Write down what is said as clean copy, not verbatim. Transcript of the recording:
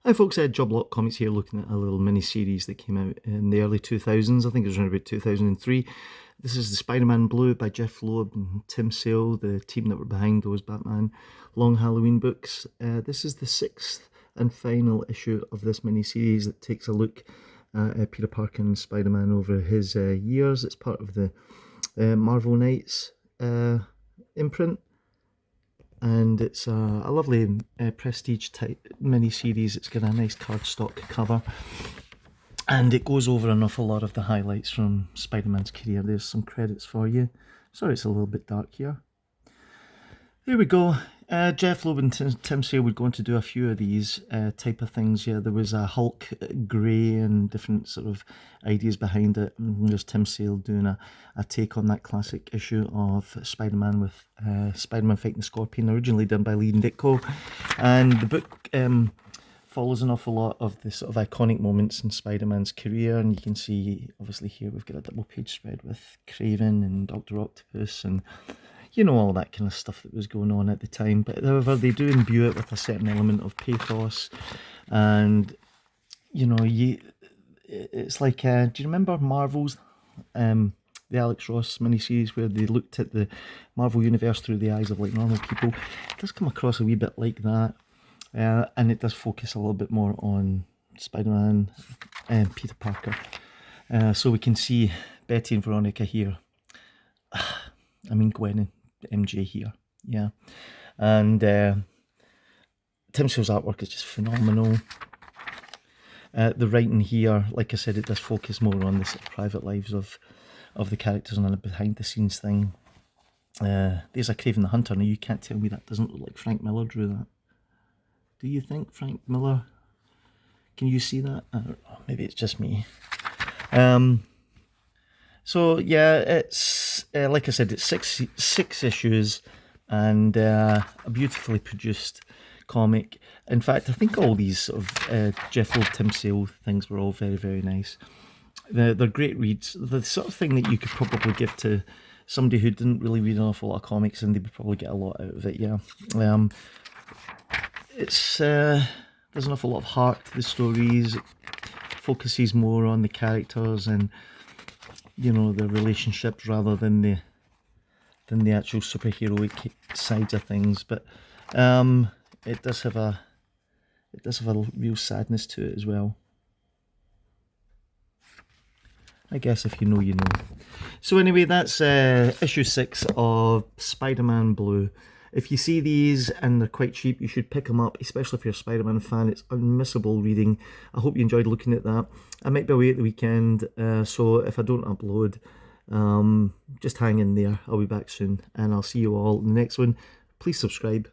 Hi folks, Job Lot Comics here, looking at a little mini-series that came out in the early 2000s. I think it was around about 2003. This is the Spider-Man Blue by Jeph Loeb and Tim Sale, the team that were behind those Batman Long Halloween books. This is the 6th and final issue of this mini-series that takes a look at Peter Parker and Spider-Man over his years. It's part of the Marvel Knights imprint. And it's a lovely prestige type mini-series. It's got a nice cardstock cover, and it goes over an awful lot of the highlights from Spider-Man's career. There's some credits for you. Sorry it's a little bit dark here. There we go. Jeph Loeb and Tim Sale would go on to do a few of these type of things. Yeah, there was a Hulk grey and different sort of ideas behind it. And there's Tim Sale doing a take on that classic issue of Spider-Man with Spider-Man fighting the Scorpion, originally done by Lee and Ditko. And the book follows an awful lot of the sort of iconic moments in Spider-Man's career. And you can see, obviously here we've got a double page spread with Kraven and Dr. Octopus and you know, all that kind of stuff that was going on at the time. But however, they do imbue it with a certain element of pathos. And, you know, it's like, do you remember Marvel's, the Alex Ross miniseries where they looked at the Marvel Universe through the eyes of like normal people? It does come across a wee bit like that. And it does focus a little bit more on Spider-Man and Peter Parker. So we can see Betty and Veronica here. I mean Gwen and MJ here, yeah. And Tim Sale's artwork is just phenomenal. The writing here, like I said, it does focus more on the sort of private lives of the characters and a behind the scenes thing. There's a Kraven the Hunter. Now you can't tell me that doesn't look like Frank Miller drew that. Do you think Frank Miller? Can you see that? I don't know. Maybe it's just me. So yeah, it's like I said, it's six issues and a beautifully produced comic. In fact, I think all these sort of Jeph Loeb, Tim Sale things were all very, very nice. They're great reads. The sort of thing that you could probably give to somebody who didn't really read an awful lot of comics, and they would probably get a lot out of it. Yeah, it's there's an awful lot of heart to the stories. It focuses more on the characters and, you know, the relationships rather than the actual superheroic sides of things. But it does have a real sadness to it as well. I guess if you know, you know. So anyway, that's issue 6 of Spider-Man Blue. If you see these and they're quite cheap, you should pick them up, especially if you're a Spider-Man fan. It's unmissable reading. I hope you enjoyed looking at that. I might be away at the weekend, so if I don't upload, just hang in there. I'll be back soon, and I'll see you all in the next one. Please subscribe.